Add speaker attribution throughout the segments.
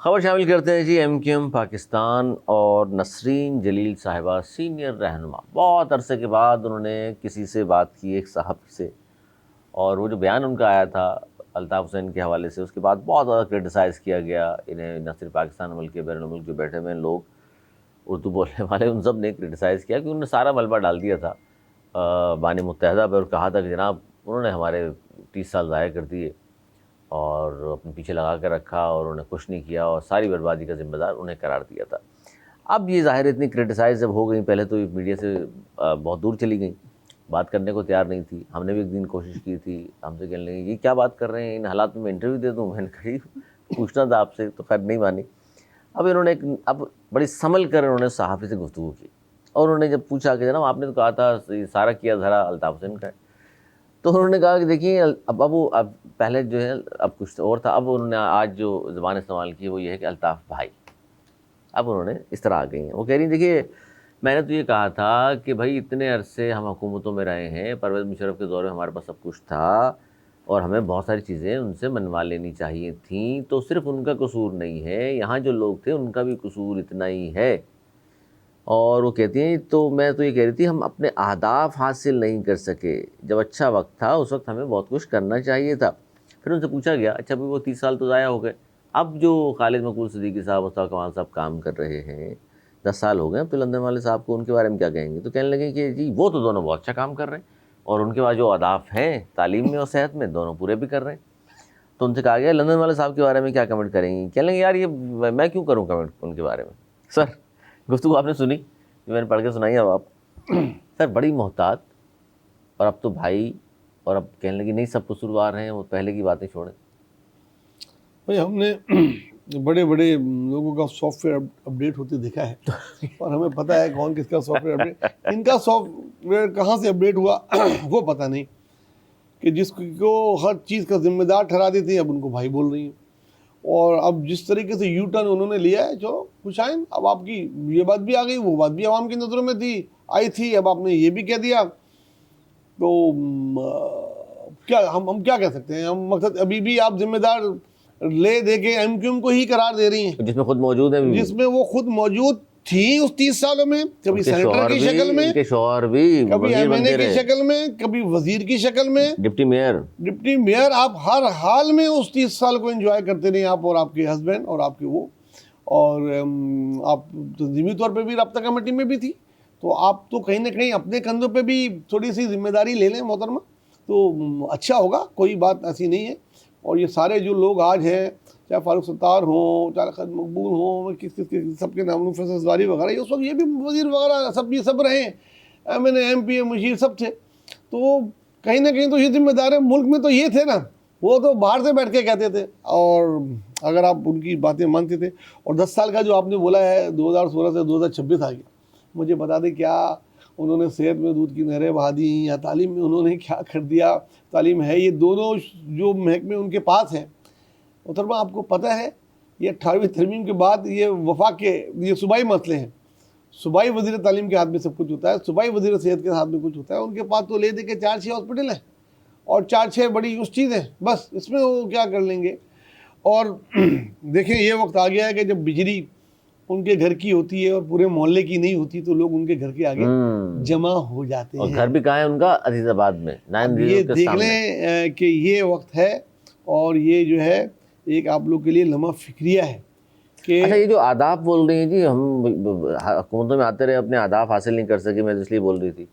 Speaker 1: خبر شامل کرتے ہیں جی ایم کیو ایم پاکستان اور نسرین جلیل صاحبہ سینئر رہنما بہت عرصے کے بعد انہوں نے کسی سے بات کی، ایک صاحب سے، اور وہ جو بیان ان کا آیا تھا الطاف حسین کے حوالے سے، اس کے بعد بہت زیادہ کرٹیسائز کیا گیا انہیں، نہ صرف پاکستان بلکہ بیرون ملک جو بیٹھے ہوئے لوگ اردو بولنے والے ان سب نے کرٹیسائز کیا کہ انہوں نے سارا ملبہ ڈال دیا تھا بانی متحدہ پہ، اور کہا تھا کہ جناب انہوں نے ہمارے 30 سال ضائع کر دیے اور اپنے پیچھے لگا کر رکھا اور انہیں کچھ نہیں کیا، اور ساری بربادی کا ذمہ دار انہیں قرار دیا تھا۔ اب یہ ظاہر اتنی کرٹیسائز جب ہو گئیں، پہلے تو میڈیا سے بہت دور چلی گئیں، بات کرنے کو تیار نہیں تھی، ہم نے بھی ایک دن کوشش کی تھی، ہم سے کہنے لگے یہ کیا بات کر رہے ہیں، ان حالات میں انٹرویو دے دوں، میں نے کہی پوچھنا تھا آپ سے، تو خیر نہیں مانی۔ اب انہوں نے اب بڑی سنبھل کر انہوں نے صحافی سے گفتگو کی، اور انہوں نے جب پوچھا کہ جناب آپ نے تو کہا تھا سارا کیا دھرا الطاف حسین کا ہے، تو انہوں نے کہا کہ دیکھیے اب پہلے جو ہے اب کچھ اور تھا، اب انہوں نے آج جو زبان استعمال کی وہ یہ ہے کہ الطاف بھائی، اب انہوں نے اس طرح آ گئی ہیں، وہ کہہ رہی ہیں دیکھیے میں نے تو یہ کہا تھا کہ بھائی اتنے عرصے ہم حکومتوں میں رہے ہیں، پرویز مشرف کے دور میں ہمارے پاس سب کچھ تھا اور ہمیں بہت ساری چیزیں ان سے منوا لینی چاہیے تھیں، تو صرف ان کا قصور نہیں ہے، یہاں جو لوگ تھے ان کا بھی قصور اتنا ہی ہے۔ اور وہ کہتی ہیں تو میں تو یہ کہہ رہی تھی ہم اپنے اہداف حاصل نہیں کر سکے، جب اچھا وقت تھا اس وقت ہمیں بہت کچھ کرنا چاہیے تھا۔ پھر ان سے پوچھا گیا اچھا بھی وہ 30 سال تو ضائع ہو گئے، اب جو خالد مقبول صدیقی صاحب، مصطفیٰ کمال صاحب کام کر رہے ہیں، 10 سال ہو گئے، اب تو لندن والے صاحب کو ان کے بارے میں کیا کہیں گے؟ تو کہنے لگے کہ جی وہ تو دونوں بہت اچھا کام کر رہے ہیں، اور ان کے پاس جو اہداف ہیں تعلیم میں اور صحت میں دونوں پورے بھی کر رہے ہیں۔ تو ان سے کہا گیا لندن والے صاحب کے بارے میں کیا کمنٹ کریں گی؟ کہنے لگے یار یہ میں کیوں کروں کمنٹ ان کے بارے میں؟ سر گفتگو آپ نے سنی جو میں نے پڑھ کے سنائی اب آپ سر بڑی محتاط، اور اب تو بھائی، اور اب کہنے لگی نہیں سب قصوروار ہیں، وہ پہلے کی باتیں چھوڑیں۔
Speaker 2: بھائی ہم نے بڑے بڑے لوگوں کا سافٹ ویئر اپڈیٹ ہوتے دیکھا ہے، اور ہمیں پتہ ہے کون کس کا سافٹ ویئر اپڈیٹ، ان کا سافٹ ویئر کہاں سے اپڈیٹ ہوا وہ پتہ نہیں، کہ جس کو ہر چیز کا ذمہ دار ٹھہرا دیتے ہیں اب ان کو بھائی بول رہی ہیں، اور اب جس طریقے سے یو ٹرن انہوں نے لیا ہے جو خوشائن، اب آپ کی یہ بات بھی آ گئی، وہ بات بھی عوام کی نظروں میں آئی تھی، اب آپ نے یہ بھی کہہ دیا، تو کیا ہم کیا کہہ سکتے ہیں؟ ہم مقصد ابھی بھی آپ ذمہ دار لے دے کے ایم کیو ایم کو ہی قرار دے رہی ہیں،
Speaker 1: جس میں خود موجود ہیں،
Speaker 2: جس میں وہ خود موجود تھی اس 30 سالوں میں، کبھی سینیٹر کی شکل میں،
Speaker 1: ان کے شوہر بھی
Speaker 2: کبھی ایم این اے کی شکل میں، کبھی وزیر کی شکل میں،
Speaker 1: ڈپٹی میئر،
Speaker 2: آپ ہر حال میں اس 30 سال کو انجوائے کرتے رہے، آپ اور آپ کے ہسبینڈ اور آپ کے وہ، اور آپ تنظیمی طور پہ بھی رابطہ کمیٹی میں بھی تھی، تو آپ تو کہیں نہ کہیں اپنے کندھوں پہ بھی تھوڑی سی ذمہ داری لے لیں محترمہ، تو اچھا ہوگا، کوئی بات ایسی نہیں ہے۔ اور یہ سارے جو لوگ آج ہیں، چاہے فاروق ستار ہوں، چاہے خالد مقبول ہوں، کس سب کے نام فیصل زواری وغیرہ، یہ اس وقت یہ بھی وزیر وغیرہ سب رہے ہیں، M N A M P A مشیر سب تھے، تو کہیں نہ کہیں تو یہ ذمہ دار ہے، ملک میں تو یہ تھے نا، وہ تو باہر سے بیٹھ کے کہتے تھے، اور اگر آپ ان کی باتیں مانتے تھے۔ اور 10 سال کا جو آپ نے بولا ہے 2016 سے 2026 آ گیا، مجھے بتا دیں کیا انہوں نے صحت میں دودھ کی نہریں بہا دی، یا تعلیم میں انہوں نے کیا کر دیا؟ تعلیم ہے، یہ دونوں جو محکمے ان کے پاس ہیں، محترمہ آپ کو پتہ ہے یہ 18ویں ترمیم کے بعد یہ وفاق کے یہ صوبائی مسئلے ہیں، صوبائی وزیر تعلیم کے ہاتھ میں سب کچھ ہوتا ہے، صوبائی وزیر صحت کے ہاتھ میں کچھ ہوتا ہے، ان کے پاس تو لے دے کے 4-6 ہاسپٹل ہیں اور 4-6 بڑی اس چیز ہیں، بس اس میں وہ کیا کر لیں گے۔ اور دیکھیں یہ وقت آ گیا ہے کہ جب بجلی ان کے گھر کی ہوتی ہے اور پورے محلے کی نہیں ہوتی، تو لوگ ان کے گھر کے آگے جمع ہو جاتے ہیں،
Speaker 1: اور گھر بھی کہاں ہے ان کا؟ عزیز آباد میں،
Speaker 2: یہ دیکھ لیں کہ یہ وقت ہے، اور یہ جو ہے ایک آپ لوگ کے لیے لمحہ فکریہ ہے کہ
Speaker 1: اچھا یہ جو اہداف بول رہی ہیں جی، ہم حکومتوں میں آتے رہے اپنے اہداف حاصل نہیں کر سکے، میں اس لیے بول رہی تھی،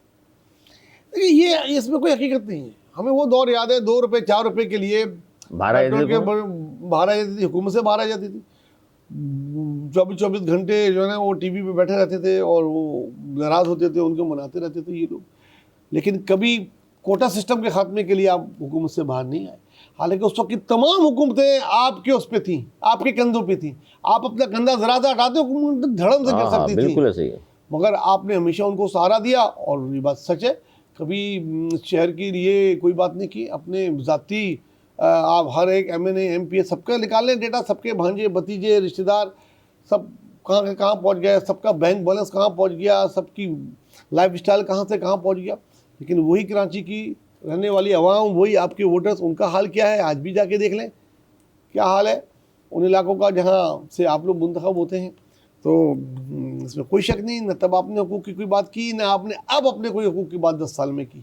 Speaker 2: یہ اس میں کوئی حقیقت نہیں ہے، ہمیں وہ دور یاد ہے 2 روپے 4 روپے کے لیے
Speaker 1: باہر
Speaker 2: باہر آ جاتی تھی، حکومت سے باہر آ جاتی تھی، 24 گھنٹے جو ہے نا وہ ٹی وی پہ بیٹھے رہتے تھے، اور وہ ناراض ہوتے تھے، ان کو مناتے رہتے تھے یہ لوگ، لیکن کبھی کوٹا سسٹم کے خاتمے کے لیے آپ حکومت سے باہر نہیں آئے، حالانکہ اس وقت کی تمام حکومتیں آپ کے اس پہ تھیں، آپ کے کندھوں پہ تھیں، آپ اپنا کندھا ذرا سا ہٹاتے حکومت دھڑم سے گر سکتی تھی،
Speaker 1: بالکل ایسے ہی ہے،
Speaker 2: مگر آپ نے ہمیشہ ان کو سہارا دیا، اور یہ بات سچ ہے، کبھی شہر کے لیے کوئی بات نہیں کی، اپنے ذاتی آپ ہر ایک M N A M P A سب کا نکال لیں ڈیٹا، سب کے بھانجے بھتیجے رشتہ دار سب کہاں کے کہاں پہنچ گئے، سب کا بینک بیلنس کہاں پہنچ گیا، سب کی لائف اسٹائل کہاں سے کہاں پہنچ گیا، لیکن وہی کراچی کی رہنے والی عوام، وہی آپ کے ووٹرز، ان کا حال کیا ہے آج بھی جا کے دیکھ لیں کیا حال ہے۔ ان علاقوں کا جہاں سے آپ لوگ منتخب ہوتے ہیں. تو اس میں کوئی شک نہیں, نہ تب آپ نے حقوق کی کوئی بات کی, نہ آپ نے اب اپنے کوئی حقوق کی بات 10 سال میں کی.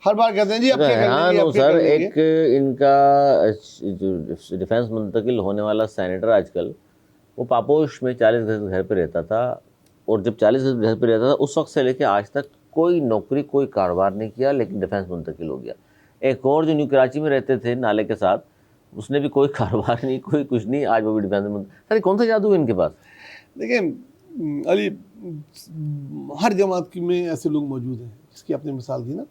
Speaker 2: ہر بار کہتے ہیں جی اب کیا کر لیں گے, اب کیا
Speaker 1: سر
Speaker 2: کر لیں گے.
Speaker 1: ایک ان کا جو ڈیفینس منتقل ہونے والا سینیٹر آج کل, وہ پاپوش میں 40 گز گھر پہ رہتا تھا, اور جب 40 گز گھر پہ رہتا تھا اس وقت سے لے کے آج تک کوئی نوکری کوئی کاروبار نہیں کیا, لیکن ڈیفینس منتقل ہو گیا. ایک اور جو نیو کراچی میں رہتے تھے نالے کے ساتھ, اس نے بھی کوئی کاروبار نہیں, کوئی کچھ نہیں, آج وہ بھی ڈیفینس منتقل. سر کون سا جادو ہے ان کے پاس؟
Speaker 2: دیکھیں علی, ہر جماعت کی میں ایسے لوگ موجود ہیں جس کی اپنی مثال دی نا,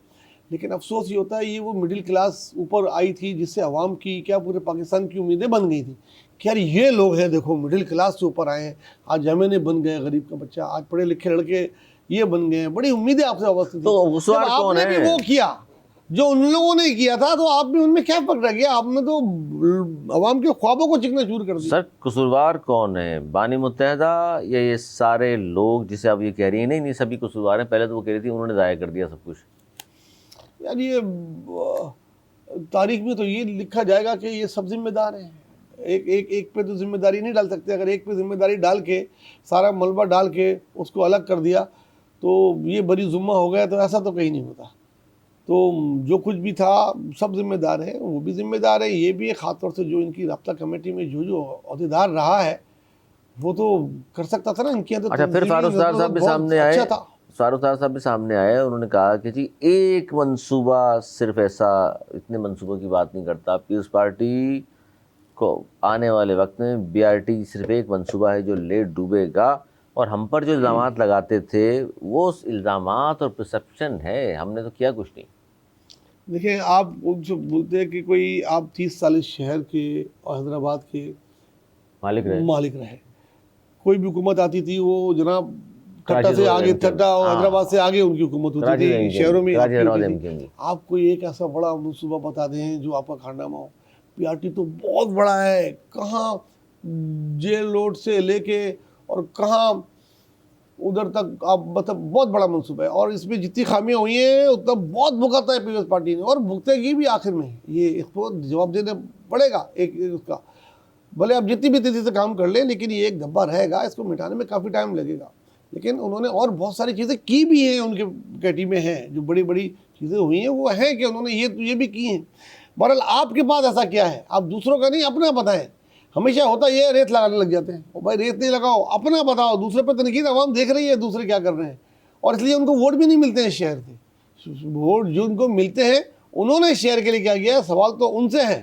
Speaker 2: لیکن افسوس یہ ہوتا ہے یہ وہ مڈل کلاس اوپر آئی تھی جس سے عوام کی کیا پورے پاکستان کی امیدیں بن گئی تھیں کہ یار یہ لوگ ہیں, دیکھو مڈل کلاس سے اوپر آئے ہیں, آج ایم این اے بن گئے, غریب کا بچہ, آج پڑھے لکھے لڑکے یہ بن گئے ہیں, بڑی امیدیں آپ سے وابستہ تھیں.
Speaker 1: تو اس بار
Speaker 2: جب آپ
Speaker 1: کون
Speaker 2: نے
Speaker 1: ہے
Speaker 2: بھی وہ کیا جو ان لوگوں نے کیا تھا, تو آپ بھی ان میں کیا فرق رہ گیا, آپ نے تو عوام کے خوابوں کو چکنا چور کر دیا.
Speaker 1: سر قصوروار کون ہے, بانی متحدہ یا یہ سارے لوگ جسے آپ یہ کہہ رہی ہیں؟ نہیں سبھی قصوروار ہیں. پہلے تو وہ کہہ رہی تھی انہوں نے ضائع کر دیا سب کچھ.
Speaker 2: یار یہ تاریخ میں تو یہ لکھا جائے گا کہ یہ سب ذمہ دار ہیں. ایک پہ تو ذمہ داری نہیں ڈال سکتے. اگر ایک پہ ذمہ داری ڈال کے سارا ملبہ ڈال کے اس کو الگ کر دیا تو یہ بری ذمہ ہو گیا, تو ایسا تو کہیں نہیں ہوتا. تو جو کچھ بھی تھا سب ذمہ دار ہیں, وہ بھی ذمہ دار ہے, یہ بھی خاص طور سے جو ان کی رابطہ کمیٹی میں جو عہدیدار رہا ہے وہ تو کر سکتا تھا نا. ان کی
Speaker 1: اچھا, پھر فاروق صاحب بھی سامنے آئے,
Speaker 2: اچھا تھا.
Speaker 1: فاروق صاحب بھی سامنے آئے, انہوں نے کہا کہ جی ایک منصوبہ صرف ایسا, اتنے منصوبوں کی بات نہیں کرتا پیپلز پارٹی کو. آنے والے وقت میں بی آر ٹی صرف ایک منصوبہ ہے جو لیٹ ڈوبے گا, اور ہم پر جو الزامات لگاتے تھے وہ الزامات اور پرسپشن ہے, ہم نے تو کیا کچھ نہیں.
Speaker 2: دیکھیں آپ جو بولتے ہیں کہ کوئی آپ 30 سال اس شہر کے اور حیدرآباد کے
Speaker 1: مالک
Speaker 2: رہے, کوئی بھی حکومت آتی تھی وہ جناب ٹھٹا سے آگے, ٹھٹا اور حیدرآباد سے آگے ان کی حکومت ہوتی تھی, شہروں میں آپ کو ایک ایسا بڑا منصوبہ بتا دیں جو آپ کا کارنامہ ہو. پی آر ٹی تو بہت بڑا ہے, کہاں جیل روڈ سے لے کے اور کہاں ادھر تک, آپ مطلب بہت بڑا منصوبہ ہے, اور اس میں جتنی خامیاں ہوئی ہیں اتنا بہت بھگتا ہے پیپلز پارٹی نے, اور بھگتے گی بھی آخر میں. یہ اس کو جواب دینا پڑے گا ایک اس کا, بھلے آپ جتنی بھی تیزی سے کام کر لیں, لیکن یہ ایک دھبا رہے گا, اس کو مٹانے میں کافی ٹائم لگے گا. لیکن انہوں نے اور بہت ساری چیزیں کی بھی ہیں, ان کے کیٹی میں ہیں جو بڑی بڑی چیزیں ہوئی ہیں, وہ ہیں کہ انہوں نے یہ بھی کی ہیں. بہرحال آپ کے پاس ایسا کیا ہے, آپ دوسروں کا نہیں اپنا بتائیں. ہمیشہ ہوتا یہ ریت لگانے لگ جاتے ہیں, اور بھائی ریت نہیں لگاؤ, اپنا بتاؤ. دوسرے پہ تنقید عوام دیکھ رہی ہے دوسرے کیا کر رہے ہیں, اور اس لیے ان کو ووٹ بھی نہیں ملتے ہیں شہر سے. ووٹ جو ان کو ملتے ہیں انہوں نے شہر کے لیے کیا کیا ہے, سوال تو ان سے ہے.